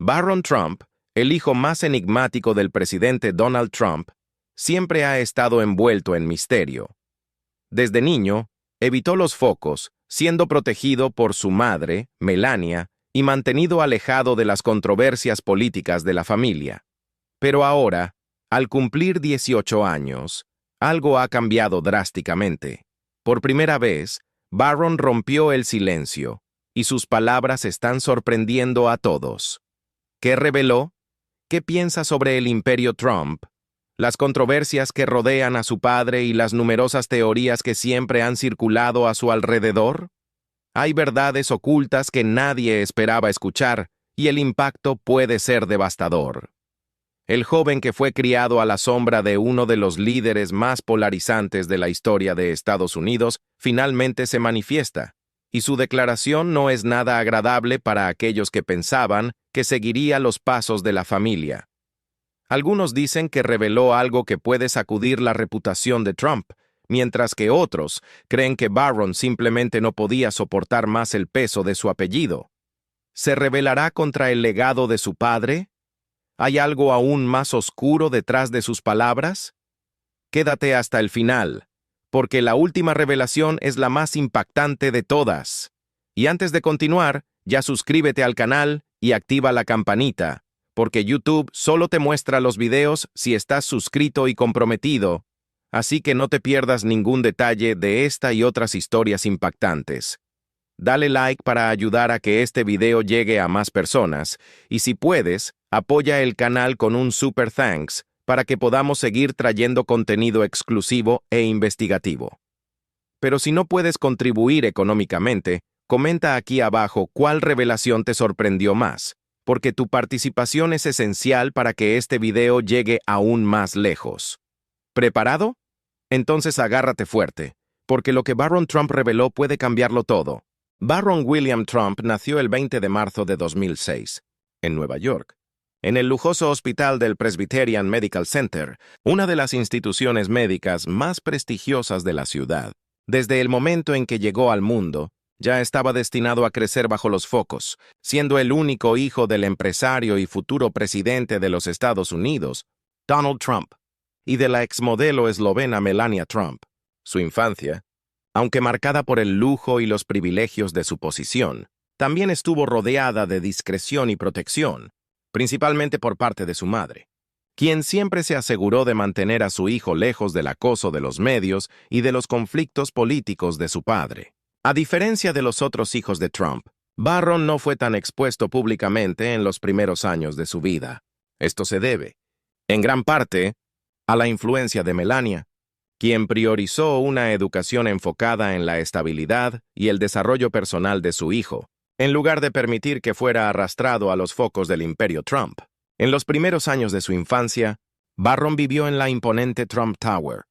Barron Trump, el hijo más enigmático del presidente Donald Trump, siempre ha estado envuelto en misterio. Desde niño, evitó los focos, siendo protegido por su madre, Melania, y mantenido alejado de las controversias políticas de la familia. Pero ahora, al cumplir 18 años, algo ha cambiado drásticamente. Por primera vez, Barron rompió el silencio, y sus palabras están sorprendiendo a todos. ¿Qué reveló? ¿Qué piensa sobre el imperio Trump? Las controversias que rodean a su padre y las numerosas teorías que siempre han circulado a su alrededor. Hay verdades ocultas que nadie esperaba escuchar, y el impacto puede ser devastador. El joven que fue criado a la sombra de uno de los líderes más polarizantes de la historia de Estados Unidos finalmente se manifiesta, y su declaración no es nada agradable para aquellos que pensaban que seguiría los pasos de la familia. Algunos dicen que reveló algo que puede sacudir la reputación de Trump, mientras que otros creen que Barron simplemente no podía soportar más el peso de su apellido. ¿Se rebelará contra el legado de su padre? ¿Hay algo aún más oscuro detrás de sus palabras? Quédate hasta el final, porque la última revelación es la más impactante de todas. Y antes de continuar, ya suscríbete al canal y activa la campanita, porque YouTube solo te muestra los videos si estás suscrito y comprometido, así que no te pierdas ningún detalle de esta y otras historias impactantes. Dale like para ayudar a que este video llegue a más personas, y si puedes, apoya el canal con un super thanks para que podamos seguir trayendo contenido exclusivo e investigativo. Pero si no puedes contribuir económicamente, comenta aquí abajo cuál revelación te sorprendió más, porque tu participación es esencial para que este video llegue aún más lejos. ¿Preparado? Entonces agárrate fuerte, porque lo que Barron Trump reveló puede cambiarlo todo. Barron William Trump nació el 20 de marzo de 2006, en Nueva York, en el lujoso hospital del Presbyterian Medical Center, una de las instituciones médicas más prestigiosas de la ciudad. Desde el momento en que llegó al mundo, ya estaba destinado a crecer bajo los focos, siendo el único hijo del empresario y futuro presidente de los Estados Unidos, Donald Trump, y de la exmodelo eslovena Melania Trump. Su infancia, aunque marcada por el lujo y los privilegios de su posición, también estuvo rodeada de discreción y protección, principalmente por parte de su madre, quien siempre se aseguró de mantener a su hijo lejos del acoso de los medios y de los conflictos políticos de su padre. A diferencia de los otros hijos de Trump, Barron no fue tan expuesto públicamente en los primeros años de su vida. Esto se debe, en gran parte, a la influencia de Melania, quien priorizó una educación enfocada en la estabilidad y el desarrollo personal de su hijo, en lugar de permitir que fuera arrastrado a los focos del imperio Trump. En los primeros años de su infancia, Barron vivió en la imponente Trump Tower,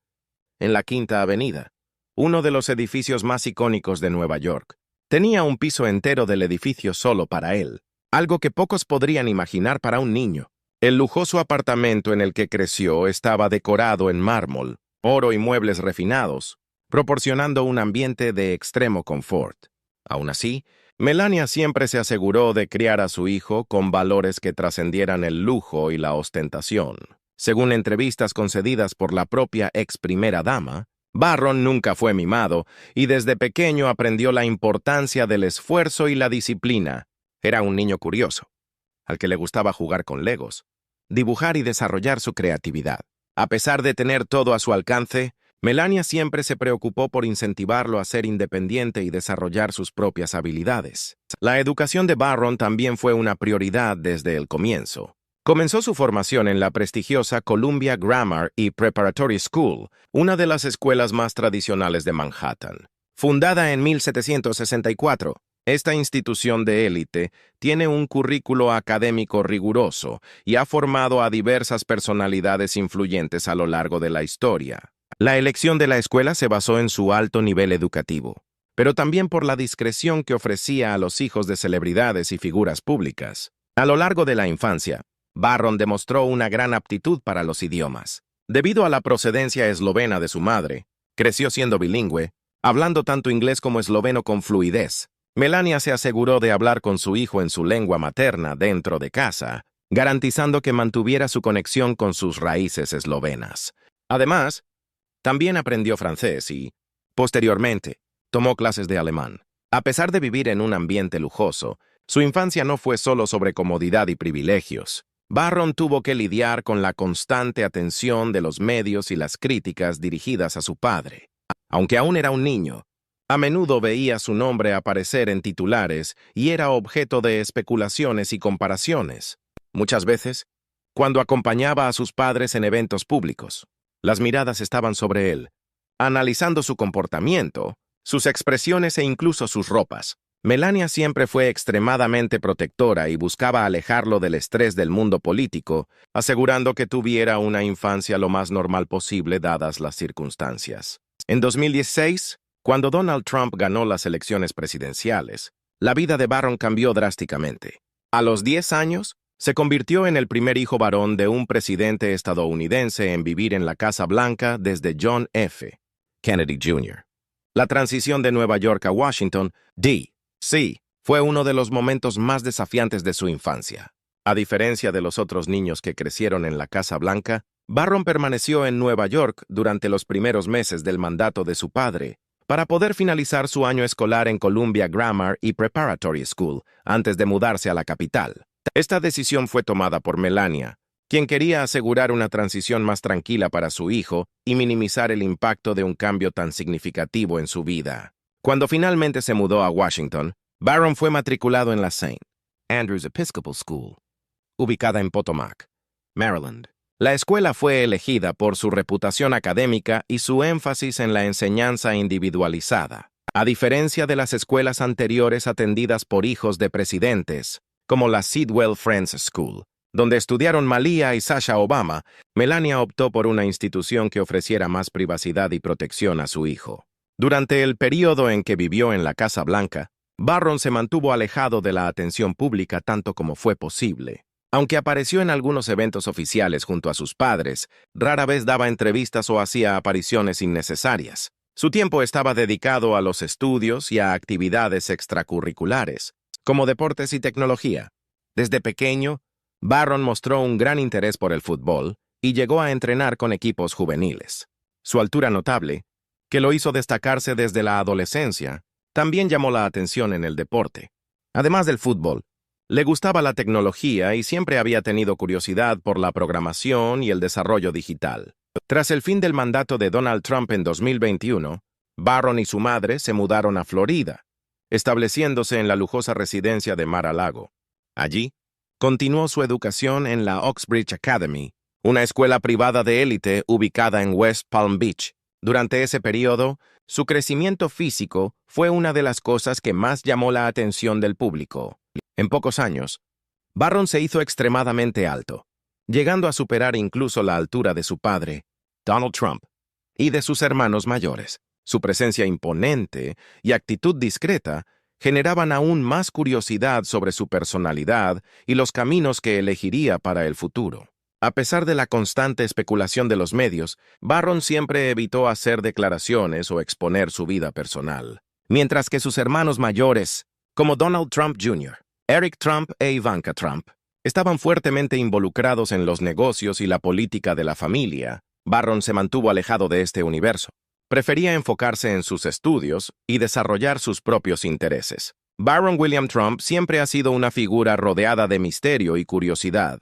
en la Quinta Avenida, uno de los edificios más icónicos de Nueva York. Tenía un piso entero del edificio solo para él, algo que pocos podrían imaginar para un niño. El lujoso apartamento en el que creció estaba decorado en mármol, oro y muebles refinados, proporcionando un ambiente de extremo confort. Aún así, Melania siempre se aseguró de criar a su hijo con valores que trascendieran el lujo y la ostentación. Según entrevistas concedidas por la propia ex primera dama, Barron nunca fue mimado y desde pequeño aprendió la importancia del esfuerzo y la disciplina. Era un niño curioso, al que le gustaba jugar con legos, dibujar y desarrollar su creatividad. A pesar de tener todo a su alcance, Melania siempre se preocupó por incentivarlo a ser independiente y desarrollar sus propias habilidades. La educación de Barron también fue una prioridad desde el comienzo. Comenzó su formación en la prestigiosa Columbia Grammar y Preparatory School, una de las escuelas más tradicionales de Manhattan. Fundada en 1764, esta institución de élite tiene un currículo académico riguroso y ha formado a diversas personalidades influyentes a lo largo de la historia. La elección de la escuela se basó en su alto nivel educativo, pero también por la discreción que ofrecía a los hijos de celebridades y figuras públicas. A lo largo de la infancia, Barron demostró una gran aptitud para los idiomas. Debido a la procedencia eslovena de su madre, creció siendo bilingüe, hablando tanto inglés como esloveno con fluidez. Melania se aseguró de hablar con su hijo en su lengua materna dentro de casa, garantizando que mantuviera su conexión con sus raíces eslovenas. Además, también aprendió francés y, posteriormente, tomó clases de alemán. A pesar de vivir en un ambiente lujoso, su infancia no fue solo sobre comodidad y privilegios. Barron tuvo que lidiar con la constante atención de los medios y las críticas dirigidas a su padre. Aunque aún era un niño, a menudo veía su nombre aparecer en titulares y era objeto de especulaciones y comparaciones. Muchas veces, cuando acompañaba a sus padres en eventos públicos, las miradas estaban sobre él, analizando su comportamiento, sus expresiones e incluso sus ropas. Melania siempre fue extremadamente protectora y buscaba alejarlo del estrés del mundo político, asegurando que tuviera una infancia lo más normal posible dadas las circunstancias. En 2016, cuando Donald Trump ganó las elecciones presidenciales, la vida de Barron cambió drásticamente. A los 10 años, se convirtió en el primer hijo varón de un presidente estadounidense en vivir en la Casa Blanca desde John F. Kennedy Jr. La transición de Nueva York a Washington, D.C., fue uno de los momentos más desafiantes de su infancia. A diferencia de los otros niños que crecieron en la Casa Blanca, Barron permaneció en Nueva York durante los primeros meses del mandato de su padre, para poder finalizar su año escolar en Columbia Grammar y Preparatory School antes de mudarse a la capital. Esta decisión fue tomada por Melania, quien quería asegurar una transición más tranquila para su hijo y minimizar el impacto de un cambio tan significativo en su vida. Cuando finalmente se mudó a Washington, Barron fue matriculado en la St. Andrews Episcopal School, ubicada en Potomac, Maryland. La escuela fue elegida por su reputación académica y su énfasis en la enseñanza individualizada. A diferencia de las escuelas anteriores atendidas por hijos de presidentes, como la Sidwell Friends School, donde estudiaron Malia y Sasha Obama, Melania optó por una institución que ofreciera más privacidad y protección a su hijo. Durante el período en que vivió en la Casa Blanca, Barron se mantuvo alejado de la atención pública tanto como fue posible. Aunque apareció en algunos eventos oficiales junto a sus padres, rara vez daba entrevistas o hacía apariciones innecesarias. Su tiempo estaba dedicado a los estudios y a actividades extracurriculares, como deportes y tecnología. Desde pequeño, Barron mostró un gran interés por el fútbol y llegó a entrenar con equipos juveniles. Su altura notable, que lo hizo destacarse desde la adolescencia, también llamó la atención en el deporte. Además del fútbol, le gustaba la tecnología y siempre había tenido curiosidad por la programación y el desarrollo digital. Tras el fin del mandato de Donald Trump en 2021, Barron y su madre se mudaron a Florida, estableciéndose en la lujosa residencia de Mar-a-Lago. Allí, continuó su educación en la Oxbridge Academy, una escuela privada de élite ubicada en West Palm Beach. Durante ese periodo, su crecimiento físico fue una de las cosas que más llamó la atención del público. En pocos años, Barron se hizo extremadamente alto, llegando a superar incluso la altura de su padre, Donald Trump, y de sus hermanos mayores. Su presencia imponente y actitud discreta generaban aún más curiosidad sobre su personalidad y los caminos que elegiría para el futuro. A pesar de la constante especulación de los medios, Barron siempre evitó hacer declaraciones o exponer su vida personal, mientras que sus hermanos mayores, como Donald Trump Jr., Eric Trump e Ivanka Trump, estaban fuertemente involucrados en los negocios y la política de la familia. Barron se mantuvo alejado de este universo. Prefería enfocarse en sus estudios y desarrollar sus propios intereses. Barron William Trump siempre ha sido una figura rodeada de misterio y curiosidad.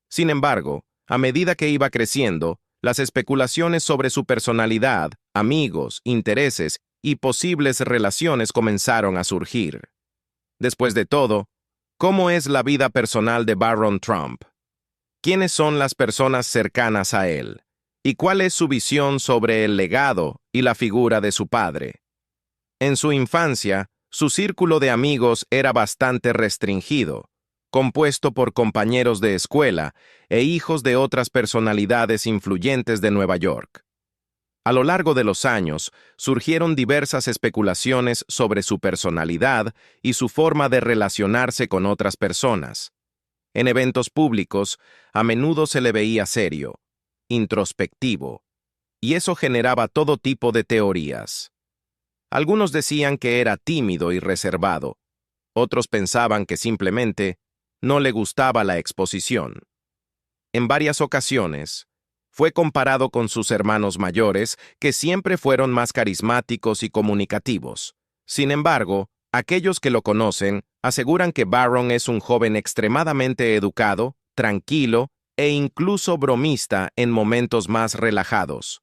Sin embargo, a medida que iba creciendo, las especulaciones sobre su personalidad, amigos, intereses y posibles relaciones comenzaron a surgir. Después de todo, ¿cómo es la vida personal de Barron Trump? ¿Quiénes son las personas cercanas a él? ¿Y cuál es su visión sobre el legado y la figura de su padre? En su infancia, su círculo de amigos era bastante restringido, compuesto por compañeros de escuela e hijos de otras personalidades influyentes de Nueva York. A lo largo de los años, surgieron diversas especulaciones sobre su personalidad y su forma de relacionarse con otras personas. En eventos públicos, a menudo se le veía serio, introspectivo, y eso generaba todo tipo de teorías. Algunos decían que era tímido y reservado. Otros pensaban que simplemente no le gustaba la exposición. En varias ocasiones, fue comparado con sus hermanos mayores, que siempre fueron más carismáticos y comunicativos. Sin embargo, aquellos que lo conocen aseguran que Barron es un joven extremadamente educado, tranquilo e incluso bromista en momentos más relajados.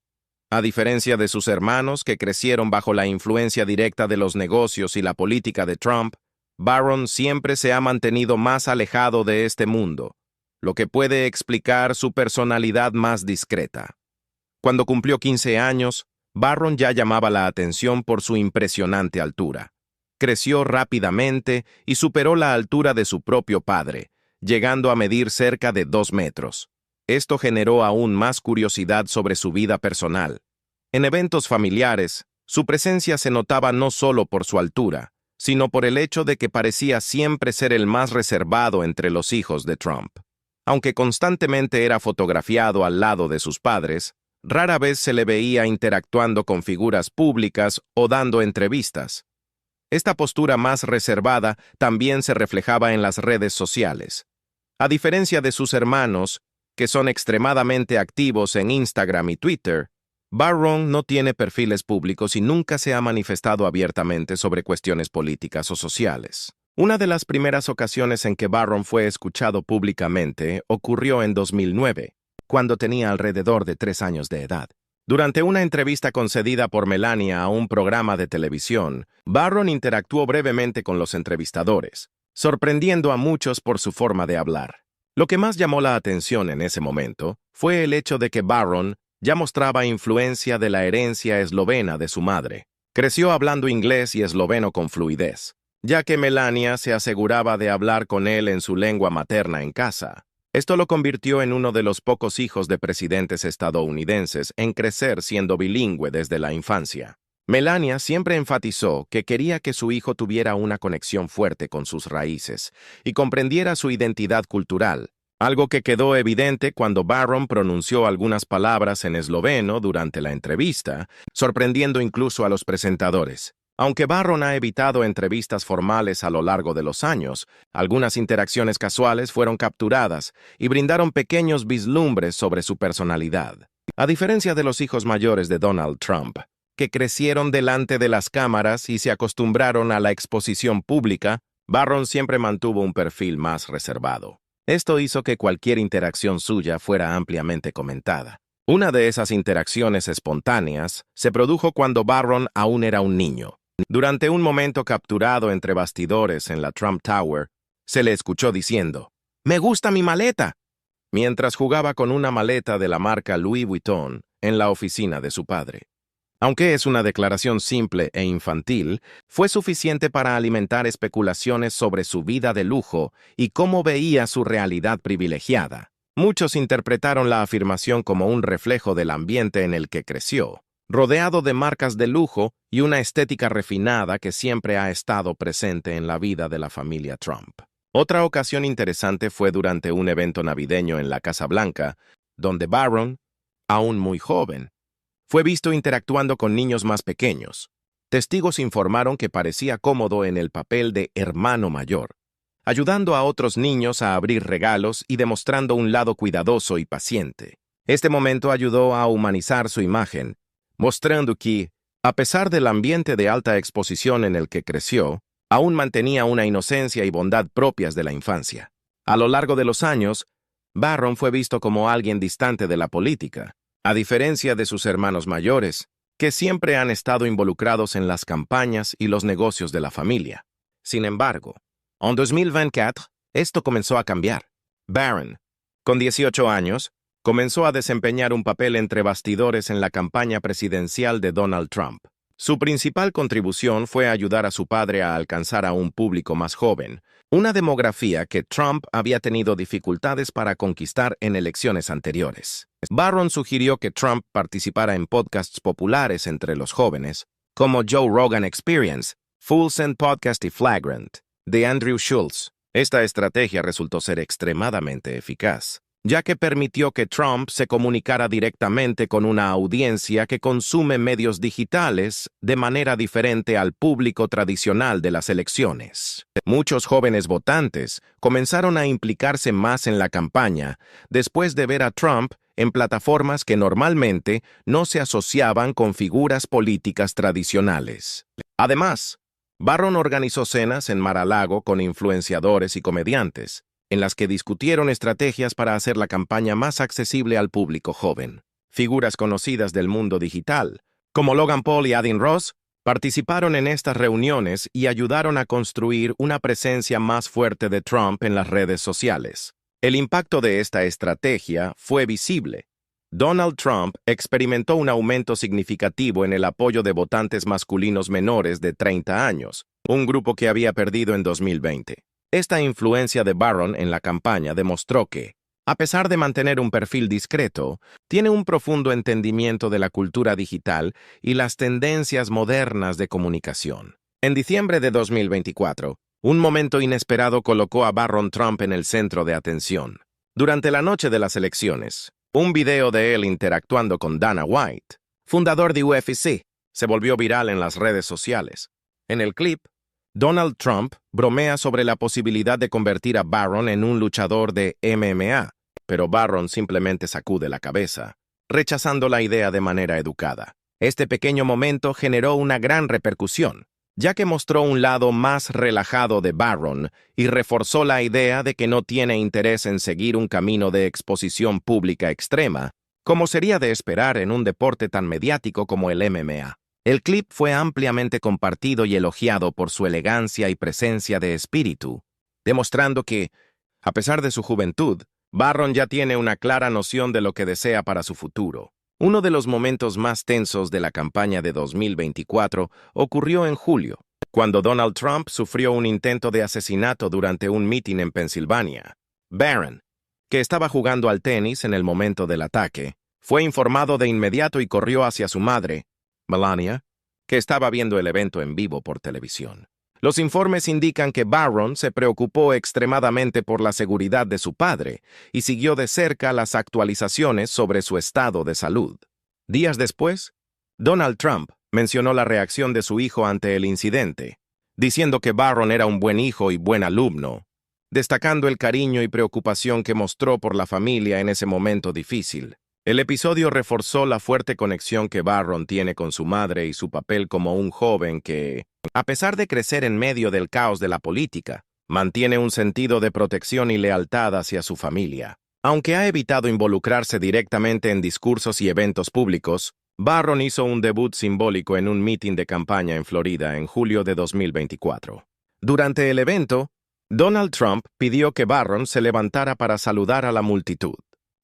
A diferencia de sus hermanos que crecieron bajo la influencia directa de los negocios y la política de Trump, Barron siempre se ha mantenido más alejado de este mundo, lo que puede explicar su personalidad más discreta. Cuando cumplió 15 años, Barron ya llamaba la atención por su impresionante altura. Creció rápidamente y superó la altura de su propio padre, llegando a medir cerca de 2 metros. Esto generó aún más curiosidad sobre su vida personal. En eventos familiares, su presencia se notaba no solo por su altura, sino por el hecho de que parecía siempre ser el más reservado entre los hijos de Trump. Aunque constantemente era fotografiado al lado de sus padres, rara vez se le veía interactuando con figuras públicas o dando entrevistas. Esta postura más reservada también se reflejaba en las redes sociales. A diferencia de sus hermanos, que son extremadamente activos en Instagram y Twitter, Barron no tiene perfiles públicos y nunca se ha manifestado abiertamente sobre cuestiones políticas o sociales. Una de las primeras ocasiones en que Barron fue escuchado públicamente ocurrió en 2009, cuando tenía alrededor de 3 años de edad. Durante una entrevista concedida por Melania a un programa de televisión, Barron interactuó brevemente con los entrevistadores, sorprendiendo a muchos por su forma de hablar. Lo que más llamó la atención en ese momento fue el hecho de que Barron ya mostraba influencia de la herencia eslovena de su madre. Creció hablando inglés y esloveno con fluidez, ya que Melania se aseguraba de hablar con él en su lengua materna en casa. Esto lo convirtió en uno de los pocos hijos de presidentes estadounidenses en crecer siendo bilingüe desde la infancia. Melania siempre enfatizó que quería que su hijo tuviera una conexión fuerte con sus raíces y comprendiera su identidad cultural, algo que quedó evidente cuando Barron pronunció algunas palabras en esloveno durante la entrevista, sorprendiendo incluso a los presentadores. Aunque Barron ha evitado entrevistas formales a lo largo de los años, algunas interacciones casuales fueron capturadas y brindaron pequeños vislumbres sobre su personalidad. A diferencia de los hijos mayores de Donald Trump, que crecieron delante de las cámaras y se acostumbraron a la exposición pública, Barron siempre mantuvo un perfil más reservado. Esto hizo que cualquier interacción suya fuera ampliamente comentada. Una de esas interacciones espontáneas se produjo cuando Barron aún era un niño. Durante un momento capturado entre bastidores en la Trump Tower, se le escuchó diciendo, «¡Me gusta mi maleta!», mientras jugaba con una maleta de la marca Louis Vuitton en la oficina de su padre. Aunque es una declaración simple e infantil, fue suficiente para alimentar especulaciones sobre su vida de lujo y cómo veía su realidad privilegiada. Muchos interpretaron la afirmación como un reflejo del ambiente en el que creció, rodeado de marcas de lujo y una estética refinada que siempre ha estado presente en la vida de la familia Trump. Otra ocasión interesante fue durante un evento navideño en la Casa Blanca, donde Barron, aún muy joven, fue visto interactuando con niños más pequeños. Testigos informaron que parecía cómodo en el papel de hermano mayor, ayudando a otros niños a abrir regalos y demostrando un lado cuidadoso y paciente. Este momento ayudó a humanizar su imagen, mostrando que, a pesar del ambiente de alta exposición en el que creció, aún mantenía una inocencia y bondad propias de la infancia. A lo largo de los años, Barron fue visto como alguien distante de la política, a diferencia de sus hermanos mayores, que siempre han estado involucrados en las campañas y los negocios de la familia. Sin embargo, en 2024, esto comenzó a cambiar. Barron, con 18 años, comenzó a desempeñar un papel entre bastidores en la campaña presidencial de Donald Trump. Su principal contribución fue ayudar a su padre a alcanzar a un público más joven, una demografía que Trump había tenido dificultades para conquistar en elecciones anteriores. Barron sugirió que Trump participara en podcasts populares entre los jóvenes, como Joe Rogan Experience, Full Send Podcast y Flagrant, de Andrew Schultz. Esta estrategia resultó ser extremadamente eficaz, ya que permitió que Trump se comunicara directamente con una audiencia que consume medios digitales de manera diferente al público tradicional de las elecciones. Muchos jóvenes votantes comenzaron a implicarse más en la campaña después de ver a Trump en plataformas que normalmente no se asociaban con figuras políticas tradicionales. Además, Barron organizó cenas en Mar-a-Lago con influenciadores y comediantes, en las que discutieron estrategias para hacer la campaña más accesible al público joven. Figuras conocidas del mundo digital, como Logan Paul y Adin Ross, participaron en estas reuniones y ayudaron a construir una presencia más fuerte de Trump en las redes sociales. El impacto de esta estrategia fue visible. Donald Trump experimentó un aumento significativo en el apoyo de votantes masculinos menores de 30 años, un grupo que había perdido en 2020. Esta influencia de Barron en la campaña demostró que, a pesar de mantener un perfil discreto, tiene un profundo entendimiento de la cultura digital y las tendencias modernas de comunicación. En diciembre de 2024, un momento inesperado colocó a Barron Trump en el centro de atención. Durante la noche de las elecciones, un video de él interactuando con Dana White, fundador de UFC, se volvió viral en las redes sociales. En el clip, Donald Trump bromea sobre la posibilidad de convertir a Barron en un luchador de MMA, pero Barron simplemente sacude la cabeza, rechazando la idea de manera educada. Este pequeño momento generó una gran repercusión, ya que mostró un lado más relajado de Barron y reforzó la idea de que no tiene interés en seguir un camino de exposición pública extrema, como sería de esperar en un deporte tan mediático como el MMA. El clip fue ampliamente compartido y elogiado por su elegancia y presencia de espíritu, demostrando que, a pesar de su juventud, Barron ya tiene una clara noción de lo que desea para su futuro. Uno de los momentos más tensos de la campaña de 2024 ocurrió en julio, cuando Donald Trump sufrió un intento de asesinato durante un mitin en Pensilvania. Barron, que estaba jugando al tenis en el momento del ataque, fue informado de inmediato y corrió hacia su madre, Melania, que estaba viendo el evento en vivo por televisión. Los informes indican que Barron se preocupó extremadamente por la seguridad de su padre y siguió de cerca las actualizaciones sobre su estado de salud. Días después, Donald Trump mencionó la reacción de su hijo ante el incidente, diciendo que Barron era un buen hijo y buen alumno, destacando el cariño y preocupación que mostró por la familia en ese momento difícil. El episodio reforzó la fuerte conexión que Barron tiene con su madre y su papel como un joven que, a pesar de crecer en medio del caos de la política, mantiene un sentido de protección y lealtad hacia su familia. Aunque ha evitado involucrarse directamente en discursos y eventos públicos, Barron hizo un debut simbólico en un mitin de campaña en Florida en julio de 2024. Durante el evento, Donald Trump pidió que Barron se levantara para saludar a la multitud.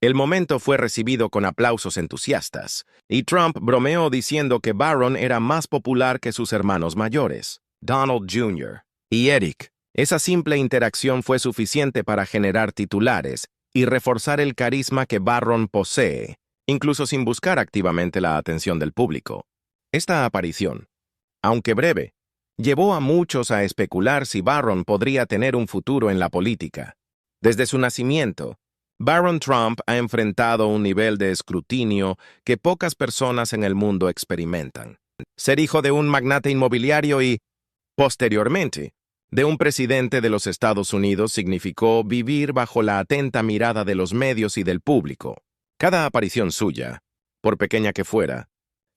El momento fue recibido con aplausos entusiastas, y Trump bromeó diciendo que Barron era más popular que sus hermanos mayores, Donald Jr. y Eric. Esa simple interacción fue suficiente para generar titulares y reforzar el carisma que Barron posee, incluso sin buscar activamente la atención del público. Esta aparición, aunque breve, llevó a muchos a especular si Barron podría tener un futuro en la política. Desde su nacimiento, Barron Trump ha enfrentado un nivel de escrutinio que pocas personas en el mundo experimentan. Ser hijo de un magnate inmobiliario y, posteriormente, de un presidente de los Estados Unidos significó vivir bajo la atenta mirada de los medios y del público. Cada aparición suya, por pequeña que fuera,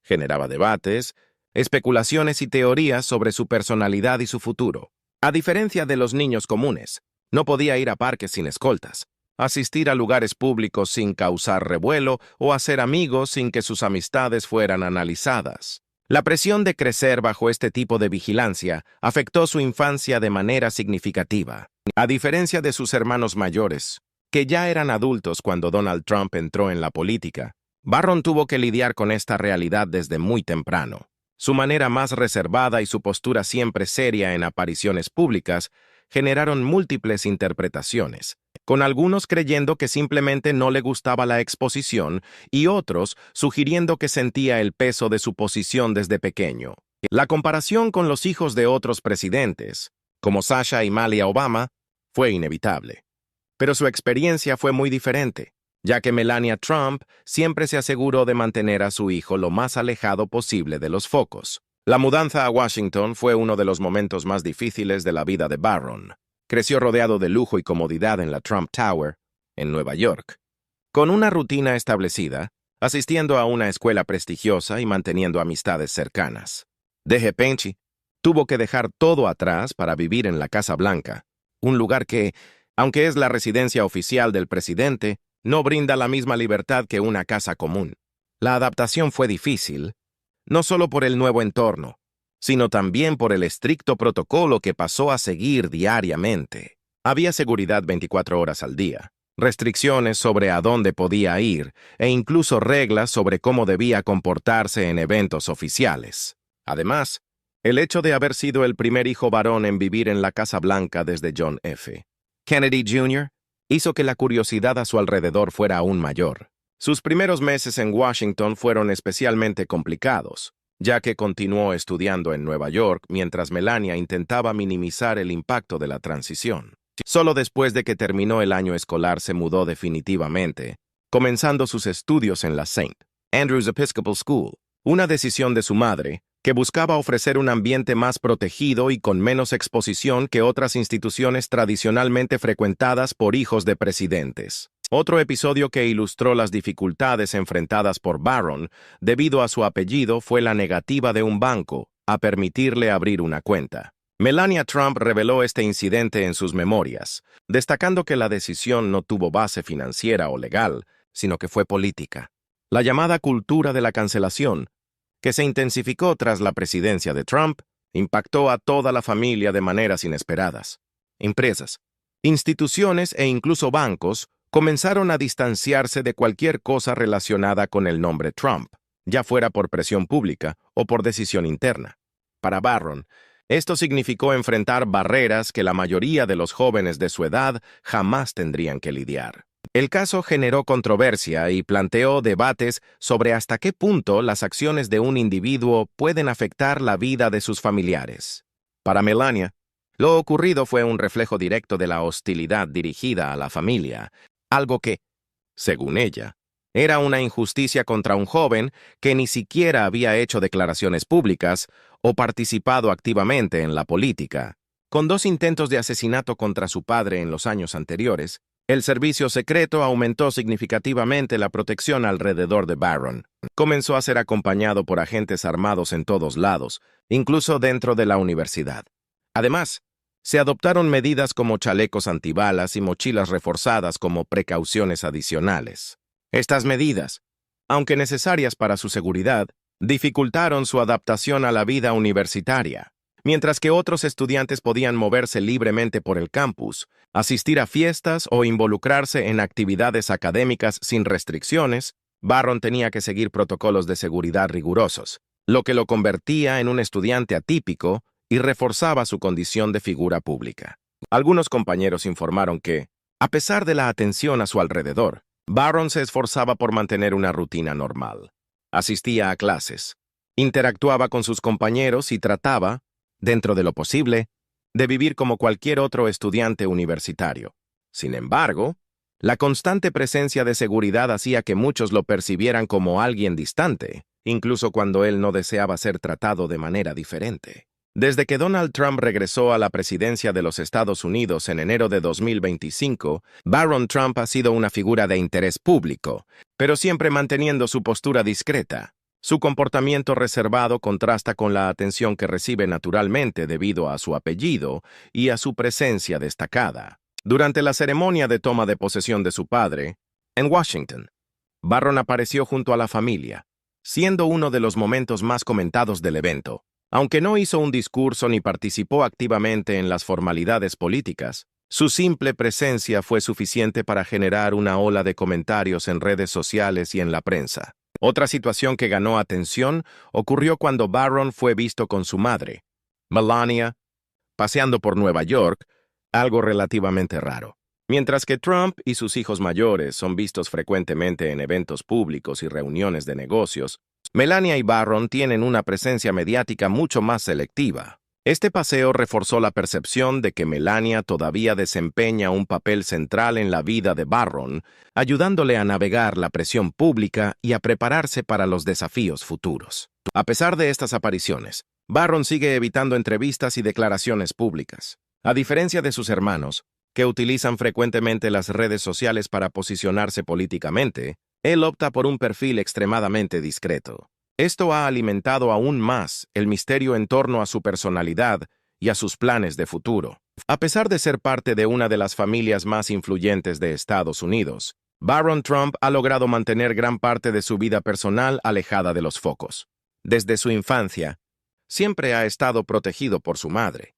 generaba debates, especulaciones y teorías sobre su personalidad y su futuro. A diferencia de los niños comunes, no podía ir a parques sin escoltas, asistir a lugares públicos sin causar revuelo o hacer amigos sin que sus amistades fueran analizadas. La presión de crecer bajo este tipo de vigilancia afectó su infancia de manera significativa. A diferencia de sus hermanos mayores, que ya eran adultos cuando Donald Trump entró en la política, Barron tuvo que lidiar con esta realidad desde muy temprano. Su manera más reservada y su postura siempre seria en apariciones públicas generaron múltiples interpretaciones, con algunos creyendo que simplemente no le gustaba la exposición y otros sugiriendo que sentía el peso de su posición desde pequeño. La comparación con los hijos de otros presidentes, como Sasha y Malia Obama, fue inevitable. Pero su experiencia fue muy diferente. ya que Melania Trump siempre se aseguró de mantener a su hijo lo más alejado posible de los focos. La mudanza a Washington fue uno de los momentos más difíciles de la vida de Barron. Creció rodeado de lujo y comodidad en la Trump Tower, en Nueva York, con una rutina establecida, asistiendo a una escuela prestigiosa y manteniendo amistades cercanas. De repente, tuvo que dejar todo atrás para vivir en la Casa Blanca, un lugar que, aunque es la residencia oficial del presidente, no brinda la misma libertad que una casa común. La adaptación fue difícil, no solo por el nuevo entorno, sino también por el estricto protocolo que pasó a seguir diariamente. Había seguridad 24 horas al día, restricciones sobre a dónde podía ir e incluso reglas sobre cómo debía comportarse en eventos oficiales. Además, el hecho de haber sido el primer hijo varón en vivir en la Casa Blanca desde John F. Kennedy Jr. hizo que la curiosidad a su alrededor fuera aún mayor. Sus primeros meses en Washington fueron especialmente complicados, ya que continuó estudiando en Nueva York mientras Melania intentaba minimizar el impacto de la transición. Solo después de que terminó el año escolar se mudó definitivamente, comenzando sus estudios en la St. Andrews Episcopal School, una decisión de su madre, que buscaba ofrecer un ambiente más protegido y con menos exposición que otras instituciones tradicionalmente frecuentadas por hijos de presidentes. Otro episodio que ilustró las dificultades enfrentadas por Barron debido a su apellido fue la negativa de un banco a permitirle abrir una cuenta. Melania Trump reveló este incidente en sus memorias, destacando que la decisión no tuvo base financiera o legal, sino que fue política. La llamada cultura de la cancelación, que se intensificó tras la presidencia de Trump, impactó a toda la familia de maneras inesperadas. Empresas, instituciones e incluso bancos comenzaron a distanciarse de cualquier cosa relacionada con el nombre Trump, ya fuera por presión pública o por decisión interna. Para Barron, esto significó enfrentar barreras que la mayoría de los jóvenes de su edad jamás tendrían que lidiar. El caso generó controversia y planteó debates sobre hasta qué punto las acciones de un individuo pueden afectar la vida de sus familiares. Para Melania, lo ocurrido fue un reflejo directo de la hostilidad dirigida a la familia, algo que, según ella, era una injusticia contra un joven que ni siquiera había hecho declaraciones públicas o participado activamente en la política. Con 2 intentos de asesinato contra su padre en los años anteriores, el servicio secreto aumentó significativamente la protección alrededor de Barron. Comenzó a ser acompañado por agentes armados en todos lados, incluso dentro de la universidad. Además, se adoptaron medidas como chalecos antibalas y mochilas reforzadas como precauciones adicionales. Estas medidas, aunque necesarias para su seguridad, dificultaron su adaptación a la vida universitaria. Mientras que otros estudiantes podían moverse libremente por el campus, asistir a fiestas o involucrarse en actividades académicas sin restricciones, Barron tenía que seguir protocolos de seguridad rigurosos, lo que lo convertía en un estudiante atípico y reforzaba su condición de figura pública. Algunos compañeros informaron que, a pesar de la atención a su alrededor, Barron se esforzaba por mantener una rutina normal. Asistía a clases, interactuaba con sus compañeros y trataba, dentro de lo posible, de vivir como cualquier otro estudiante universitario. Sin embargo, la constante presencia de seguridad hacía que muchos lo percibieran como alguien distante, incluso cuando él no deseaba ser tratado de manera diferente. Desde que Donald Trump regresó a la presidencia de los Estados Unidos en enero de 2025, Barron Trump ha sido una figura de interés público, pero siempre manteniendo su postura discreta. Su comportamiento reservado contrasta con la atención que recibe naturalmente debido a su apellido y a su presencia destacada. Durante la ceremonia de toma de posesión de su padre, en Washington, Barron apareció junto a la familia, siendo uno de los momentos más comentados del evento. Aunque no hizo un discurso ni participó activamente en las formalidades políticas, su simple presencia fue suficiente para generar una ola de comentarios en redes sociales y en la prensa. Otra situación que ganó atención ocurrió cuando Barron fue visto con su madre, Melania, paseando por Nueva York, algo relativamente raro. Mientras que Trump y sus hijos mayores son vistos frecuentemente en eventos públicos y reuniones de negocios, Melania y Barron tienen una presencia mediática mucho más selectiva. Este paseo reforzó la percepción de que Melania todavía desempeña un papel central en la vida de Barron, ayudándole a navegar la presión pública y a prepararse para los desafíos futuros. A pesar de estas apariciones, Barron sigue evitando entrevistas y declaraciones públicas. A diferencia de sus hermanos, que utilizan frecuentemente las redes sociales para posicionarse políticamente, él opta por un perfil extremadamente discreto. Esto ha alimentado aún más el misterio en torno a su personalidad y a sus planes de futuro. A pesar de ser parte de una de las familias más influyentes de Estados Unidos, Barron Trump ha logrado mantener gran parte de su vida personal alejada de los focos. Desde su infancia, siempre ha estado protegido por su madre,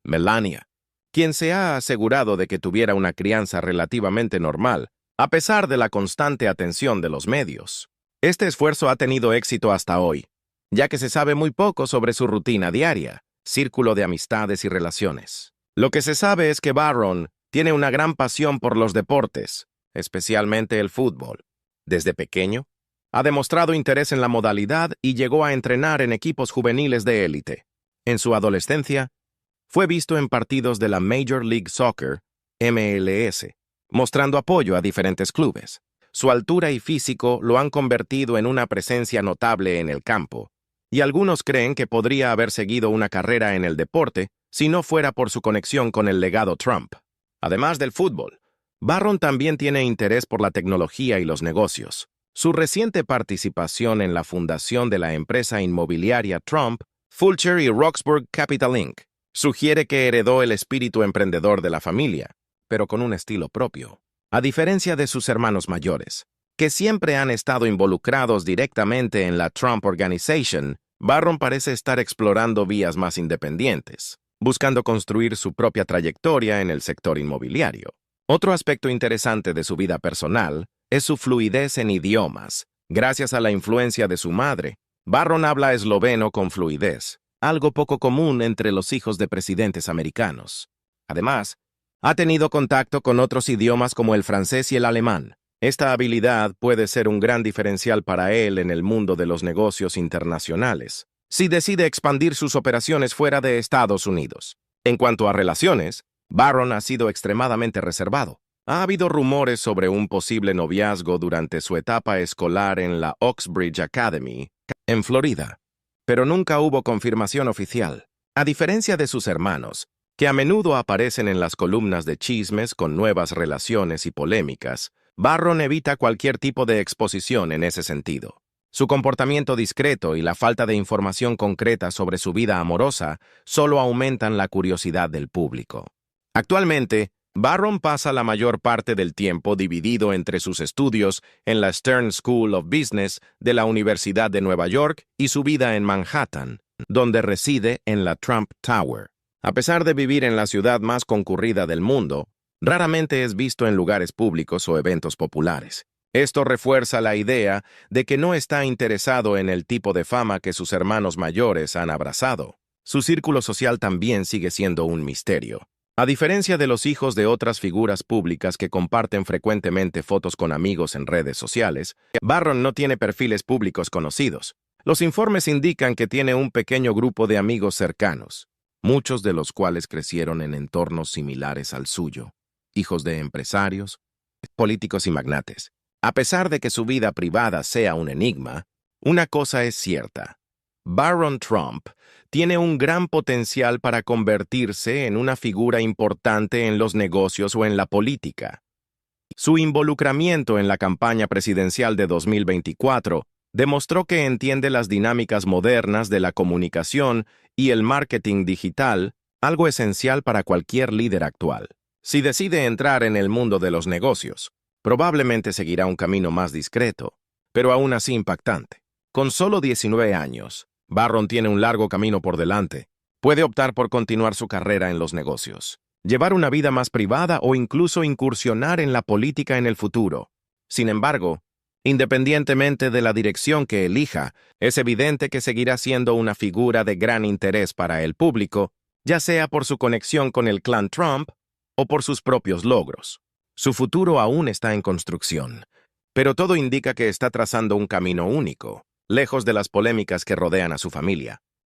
Melania, quien se ha asegurado de que tuviera una crianza relativamente normal, a pesar de la constante atención de los medios. Este esfuerzo ha tenido éxito hasta hoy, ya que se sabe muy poco sobre su rutina diaria, círculo de amistades y relaciones. Lo que se sabe es que Barron tiene una gran pasión por los deportes, especialmente el fútbol. Desde pequeño, ha demostrado interés en la modalidad y llegó a entrenar en equipos juveniles de élite. En su adolescencia, fue visto en partidos de la Major League Soccer, MLS, mostrando apoyo a diferentes clubes. Su altura y físico lo han convertido en una presencia notable en el campo, y algunos creen que podría haber seguido una carrera en el deporte si no fuera por su conexión con el legado Trump. Además del fútbol, Barron también tiene interés por la tecnología y los negocios. Su reciente participación en la fundación de la empresa inmobiliaria Trump, Fulcher y Roxburgh Capital Inc., sugiere que heredó el espíritu emprendedor de la familia, pero con un estilo propio. A diferencia de sus hermanos mayores, que siempre han estado involucrados directamente en la Trump Organization, Barron parece estar explorando vías más independientes, buscando construir su propia trayectoria en el sector inmobiliario. Otro aspecto interesante de su vida personal es su fluidez en idiomas. Gracias a la influencia de su madre, Barron habla esloveno con fluidez, algo poco común entre los hijos de presidentes americanos. Además, ha tenido contacto con otros idiomas como el francés y el alemán. Esta habilidad puede ser un gran diferencial para él en el mundo de los negocios internacionales, si decide expandir sus operaciones fuera de Estados Unidos. En cuanto a relaciones, Barron ha sido extremadamente reservado. Ha habido rumores sobre un posible noviazgo durante su etapa escolar en la Oxbridge Academy, en Florida, pero nunca hubo confirmación oficial. A diferencia de sus hermanos, que a menudo aparecen en las columnas de chismes con nuevas relaciones y polémicas, Barron evita cualquier tipo de exposición en ese sentido. Su comportamiento discreto y la falta de información concreta sobre su vida amorosa solo aumentan la curiosidad del público. Actualmente, Barron pasa la mayor parte del tiempo dividido entre sus estudios en la Stern School of Business de la Universidad de Nueva York y su vida en Manhattan, donde reside en la Trump Tower. A pesar de vivir en la ciudad más concurrida del mundo, raramente es visto en lugares públicos o eventos populares. Esto refuerza la idea de que no está interesado en el tipo de fama que sus hermanos mayores han abrazado. Su círculo social también sigue siendo un misterio. A diferencia de los hijos de otras figuras públicas que comparten frecuentemente fotos con amigos en redes sociales, Barron no tiene perfiles públicos conocidos. Los informes indican que tiene un pequeño grupo de amigos cercanos, muchos de los cuales crecieron en entornos similares al suyo, hijos de empresarios, políticos y magnates. A pesar de que su vida privada sea un enigma, una cosa es cierta. Barron Trump tiene un gran potencial para convertirse en una figura importante en los negocios o en la política. Su involucramiento en la campaña presidencial de 2024 demostró que entiende las dinámicas modernas de la comunicación y el marketing digital, algo esencial para cualquier líder actual. Si decide entrar en el mundo de los negocios, probablemente seguirá un camino más discreto, pero aún así impactante. Con solo 19 años, Barron tiene un largo camino por delante. Puede optar por continuar su carrera en los negocios, llevar una vida más privada o incluso incursionar en la política en el futuro. Sin embargo, independientemente de la dirección que elija, es evidente que seguirá siendo una figura de gran interés para el público, ya sea por su conexión con el clan Trump o por sus propios logros. Su futuro aún está en construcción, pero todo indica que está trazando un camino único, lejos de las polémicas que rodean a su familia.